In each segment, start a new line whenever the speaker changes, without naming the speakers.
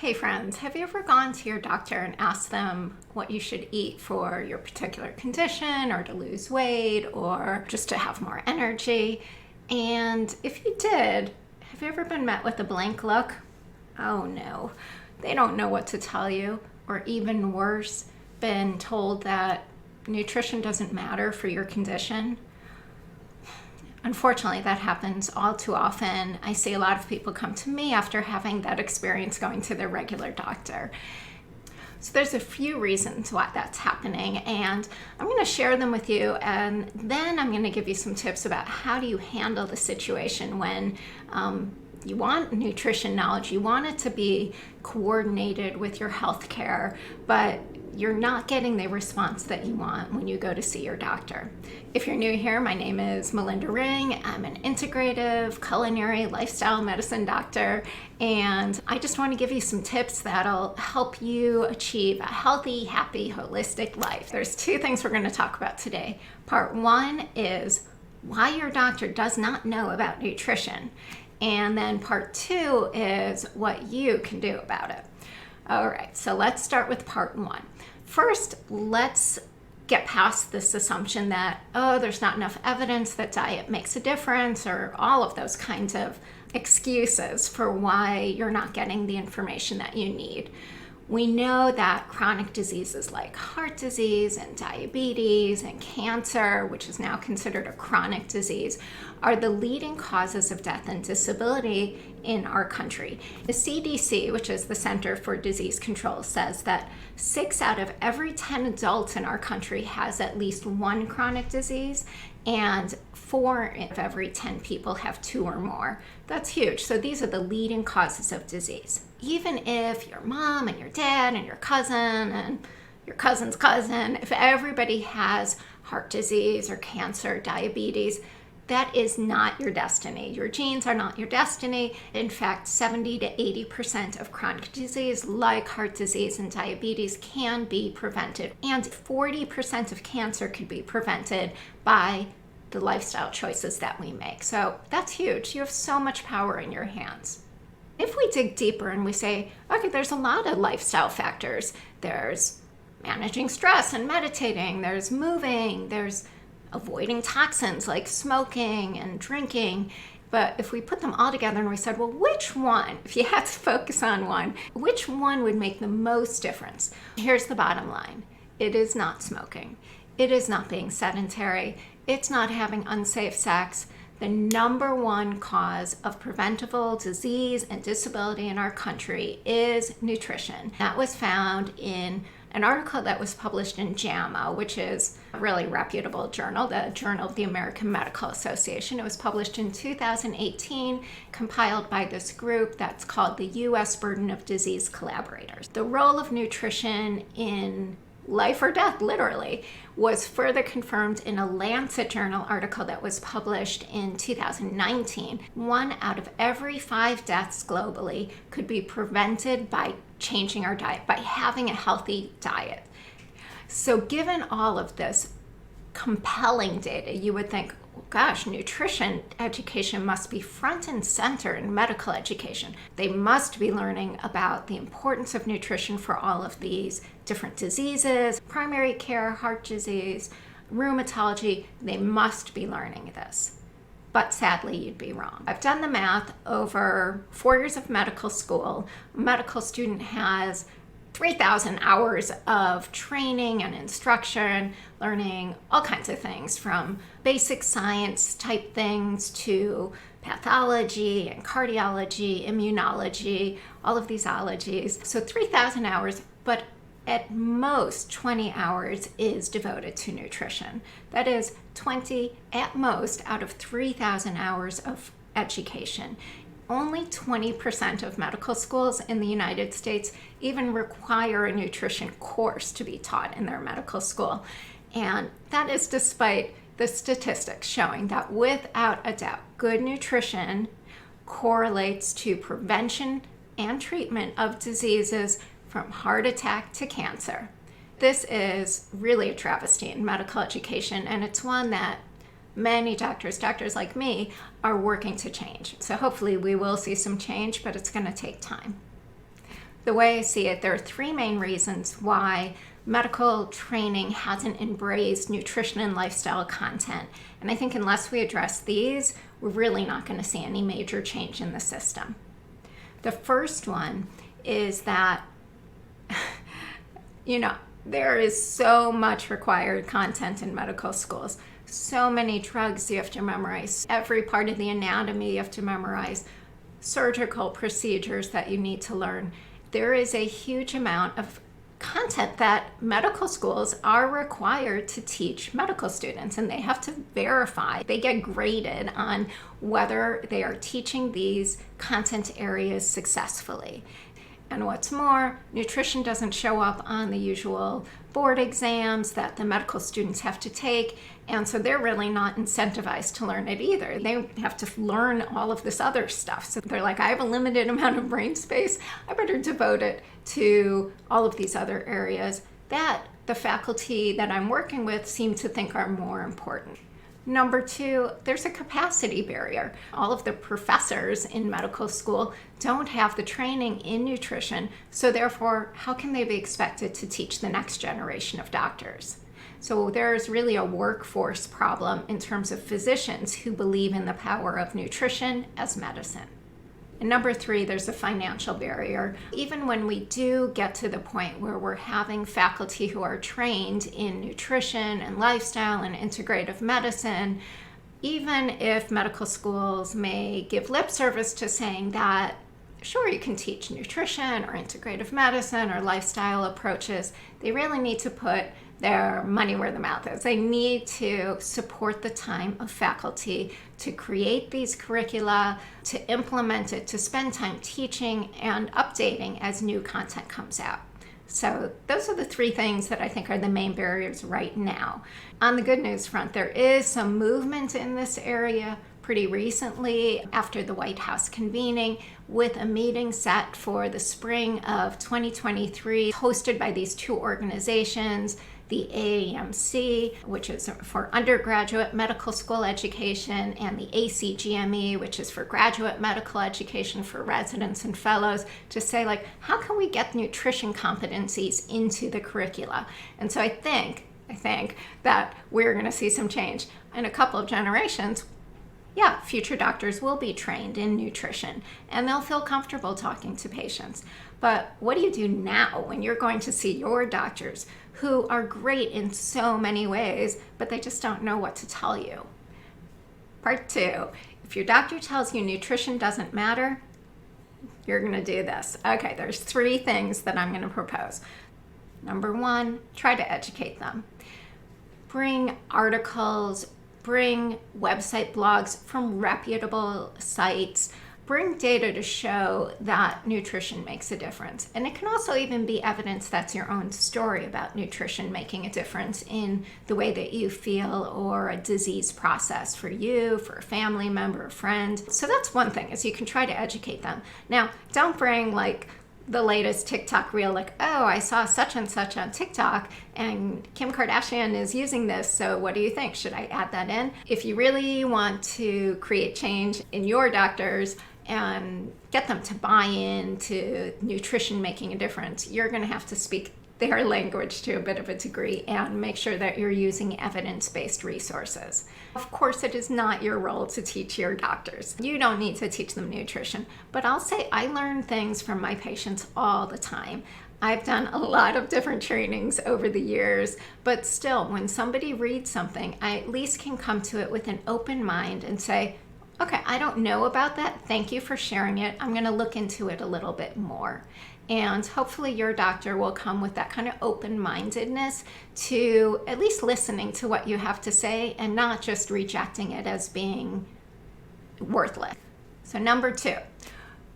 Hey friends, have you ever gone to your doctor and asked them what you should eat for your particular condition or to lose weight or just to have more energy? And if you did, have you ever been met with a blank look? Oh no, they don't know what to tell you, or even worse, been told that nutrition doesn't matter for your condition. Unfortunately, that happens all too often. I see a lot of people come to me after having that experience going to their regular doctor. So there's a few reasons why that's happening, and I'm going to share them with you, and then I'm going to give you some tips about how do you handle the situation when you want nutrition knowledge, you want it to be coordinated with your health care, but you're not getting the response that you want when you go to see your doctor. If you're new here, my name is Melinda Ring. I'm an integrative culinary lifestyle medicine doctor, and I just want to give you some tips that'll help you achieve a healthy, happy, holistic life. There's two things we're going to talk about today. Part one is why your doctor does not know about nutrition. And then part two is what you can do about it. All right, so let's start with part one. First, let's get past this assumption that, oh, there's not enough evidence that diet makes a difference, or all of those kinds of excuses for why you're not getting the information that you need. We know that chronic diseases like heart disease and diabetes and cancer, which is now considered a chronic disease, are the leading causes of death and disability in our country. The CDC, which is the Center for Disease Control, says that 6 out of every 10 adults in our country has at least one chronic disease, and 4 of every 10 people have 2 or more. That's huge. So these are the leading causes of disease. Even if your mom and your dad and your cousin and your cousin's cousin, if everybody has heart disease or cancer, diabetes, that is not your destiny. Your genes are not your destiny. In fact, 70 to 80% of chronic disease like heart disease and diabetes can be prevented. And 40% of cancer could be prevented by the lifestyle choices that we make. So that's huge. You have so much power in your hands. If we dig deeper and we say, okay, there's a lot of lifestyle factors. There's managing stress and meditating. There's moving. There's avoiding toxins like smoking and drinking. But if we put them all together and we said, well, which one, if you had to focus on one, which one would make the most difference? Here's the bottom line. It is not smoking. It is not being sedentary. It's not having unsafe sex. The number one cause of preventable disease and disability in our country is nutrition. That was found in an article that was published in JAMA, which is a really reputable journal, the Journal of the American Medical Association. It was published in 2018, compiled by this group that's called the U.S. Burden of Disease Collaborators. The role of nutrition in life or death, literally, was further confirmed in a Lancet journal article that was published in 2019. 1 out of every 5 deaths globally could be prevented by changing our diet, by having a healthy diet. So given all of this compelling data, you would think, well, gosh, nutrition education must be front and center in medical education. They must be learning about the importance of nutrition for all of these different diseases, primary care, heart disease, rheumatology. They must be learning this. But sadly, you'd be wrong. I've done the math over 4 years of medical school. A medical student has 3,000 hours of training and instruction, learning all kinds of things from basic science type things to pathology and cardiology, immunology, all of these ologies. So 3,000 hours, but at most 20 hours is devoted to nutrition. That is 20 at most out of 3,000 hours of education. Only 20% of medical schools in the United States even require a nutrition course to be taught in their medical school. And that is despite the statistics showing that without a doubt, good nutrition correlates to prevention and treatment of diseases from heart attack to cancer. This is really a travesty in medical education, and it's one that many doctors like me, are working to change. So hopefully we will see some change, but it's going to take time. The way I see it, there are three main reasons why medical training hasn't embraced nutrition and lifestyle content. And I think unless we address these, we're really not going to see any major change in the system. The first one is that, there is so much required content in medical schools. So many drugs you have to memorize. Every part of the anatomy you have to memorize. Surgical procedures that you need to learn. There is a huge amount of content that medical schools are required to teach medical students, and they have to verify. They get graded on whether they are teaching these content areas successfully. And what's more, nutrition doesn't show up on the usual board exams that the medical students have to take, and so they're really not incentivized to learn it either. They have to learn all of this other stuff. So they're like, I have a limited amount of brain space, I better devote it to all of these other areas that the faculty that I'm working with seem to think are more important. Number two, there's a capacity barrier. All of the professors in medical school don't have the training in nutrition, so therefore, how can they be expected to teach the next generation of doctors? So there's really a workforce problem in terms of physicians who believe in the power of nutrition as medicine. And number three, there's a financial barrier. Even when we do get to the point where we're having faculty who are trained in nutrition and lifestyle and integrative medicine, even if medical schools may give lip service to saying that, sure, you can teach nutrition or integrative medicine or lifestyle approaches, they really need to put their money where the mouth is. They need to support the time of faculty to create these curricula, to implement it, to spend time teaching and updating as new content comes out. So those are the three things that I think are the main barriers right now. On the good news front, there is some movement in this area pretty recently after the White House convening with a meeting set for the spring of 2023, hosted by these two organizations, the AAMC, which is for undergraduate medical school education, and the ACGME, which is for graduate medical education for residents and fellows, to say, like, how can we get nutrition competencies into the curricula? And so I think that we're going to see some change. In a couple of generations, yeah, future doctors will be trained in nutrition and they'll feel comfortable talking to patients. But what do you do now when you're going to see your doctors who are great in so many ways, but they just don't know what to tell you? Part two, if your doctor tells you nutrition doesn't matter, you're going to do this. Okay, there's three things that I'm going to propose. Number one, try to educate them. Bring articles, bring website blogs from reputable sites, bring data to show that nutrition makes a difference. And it can also even be evidence that's your own story about nutrition making a difference in the way that you feel or a disease process for you, for a family member, a friend. So that's one thing, is you can try to educate them. Now, don't bring like the latest TikTok reel, like, oh, I saw such and such on TikTok and Kim Kardashian is using this, so what do you think? Should I add that in? If you really want to create change in your doctors and get them to buy into nutrition making a difference, you're going to have to speak their language to a bit of a degree and make sure that you're using evidence-based resources. Of course, it is not your role to teach your doctors. You don't need to teach them nutrition, but I'll say I learn things from my patients all the time. I've done a lot of different trainings over the years, but still, when somebody reads something, I at least can come to it with an open mind and say, okay, I don't know about that. Thank you for sharing it. I'm going to look into it a little bit more. And hopefully your doctor will come with that kind of open-mindedness to at least listening to what you have to say and not just rejecting it as being worthless. So number two,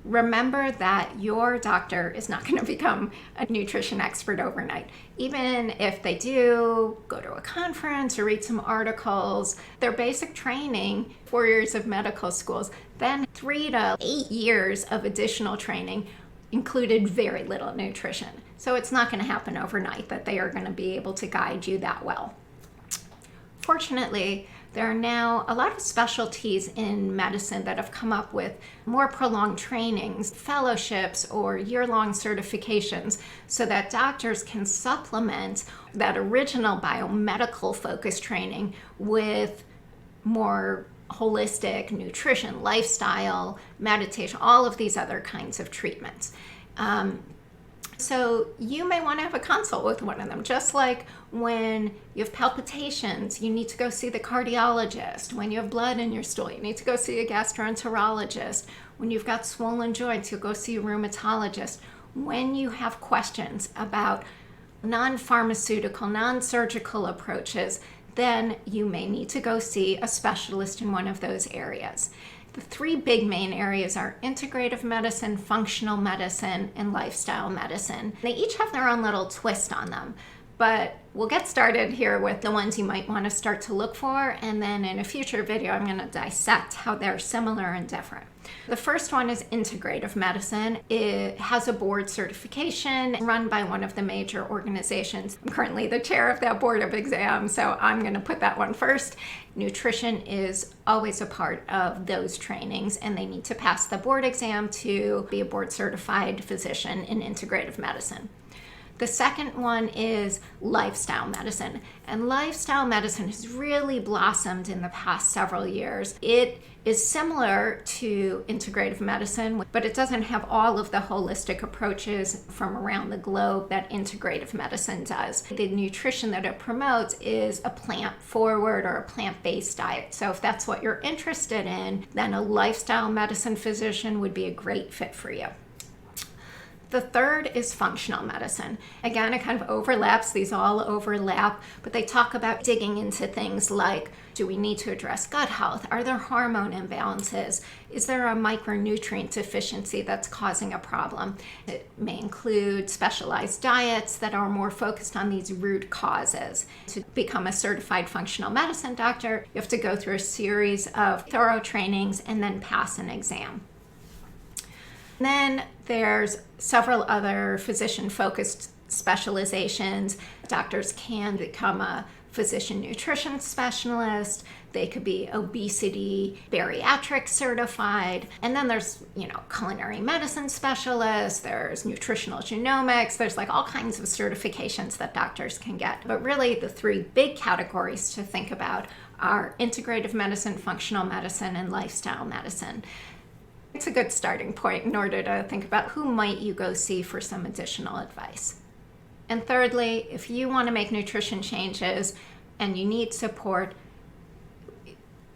remember that your doctor is not going to become a nutrition expert overnight. Even if they do go to a conference or read some articles, their basic training, 4 years of medical schools, then 3 to 8 years of additional training included very little nutrition. So it's not going to happen overnight that they are going to be able to guide you that well. Fortunately, there are now a lot of specialties in medicine that have come up with more prolonged trainings, fellowships, or year-long certifications so that doctors can supplement that original biomedical focused training with more holistic nutrition, lifestyle, meditation, all of these other kinds of treatments. So you may want to have a consult with one of them, just like when you have palpitations, you need to go see the cardiologist. When you have blood in your stool, you need to go see a gastroenterologist. When you've got swollen joints, you'll go see a rheumatologist. When you have questions about non-pharmaceutical, non-surgical approaches, then you may need to go see a specialist in one of those areas. The three big main areas are integrative medicine, functional medicine, and lifestyle medicine. They each have their own little twist on them, but we'll get started here with the ones you might want to start to look for, and then in a future video I'm going to dissect how they're similar and different. The first one is integrative medicine. It has a board certification run by one of the major organizations. I'm currently the chair of that board of exams, so I'm going to put that one first. Nutrition is always a part of those trainings, and they need to pass the board exam to be a board certified physician in integrative medicine. The second one is lifestyle medicine, and lifestyle medicine has really blossomed in the past several years. It is similar to integrative medicine, but it doesn't have all of the holistic approaches from around the globe that integrative medicine does. The nutrition that it promotes is a plant-forward or a plant-based diet. So if that's what you're interested in, then a lifestyle medicine physician would be a great fit for you. The third is functional medicine. Again, it kind of overlaps, these all overlap, but they talk about digging into things like, do we need to address gut health? Are there hormone imbalances? Is there a micronutrient deficiency that's causing a problem? It may include specialized diets that are more focused on these root causes. To become a certified functional medicine doctor, you have to go through a series of thorough trainings and then pass an exam. Then there's several other physician-focused specializations. Doctors can become a physician nutrition specialist. They could be obesity, bariatric certified. And then there's, culinary medicine specialists. There's nutritional genomics. There's like all kinds of certifications that doctors can get. But really the three big categories to think about are integrative medicine, functional medicine, and lifestyle medicine. It's a good starting point in order to think about who might you go see for some additional advice. And thirdly, if you want to make nutrition changes and you need support,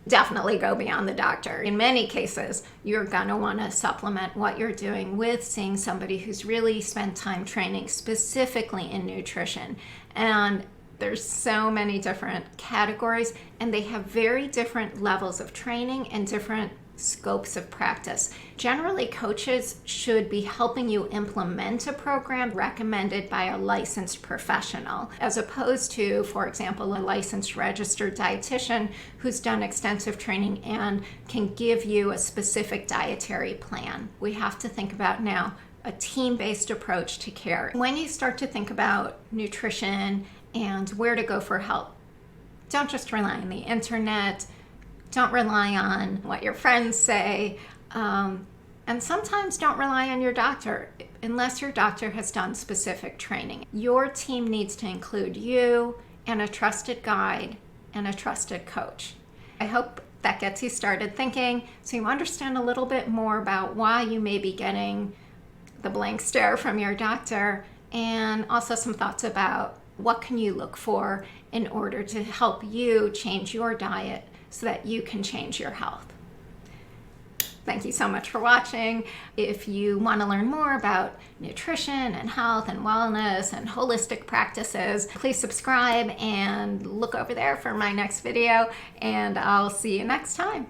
definitely go beyond the doctor. In many cases, you're going to want to supplement what you're doing with seeing somebody who's really spent time training specifically in nutrition. And there's so many different categories, and they have very different levels of training and different scopes of practice. Generally, coaches should be helping you implement a program recommended by a licensed professional, as opposed to, for example, a licensed registered dietitian who's done extensive training and can give you a specific dietary plan. We have to think about now a team-based approach to care. When you start to think about nutrition and where to go for help, don't just rely on the internet. Don't rely on what your friends say, and sometimes don't rely on your doctor unless your doctor has done specific training. Your team needs to include you and a trusted guide and a trusted coach. I hope that gets you started thinking so you understand a little bit more about why you may be getting the blank stare from your doctor, and also some thoughts about what can you look for in order to help you change your diet so that you can change your health. Thank you so much for watching. If you want to learn more about nutrition and health and wellness and holistic practices, please subscribe and look over there for my next video, and I'll see you next time.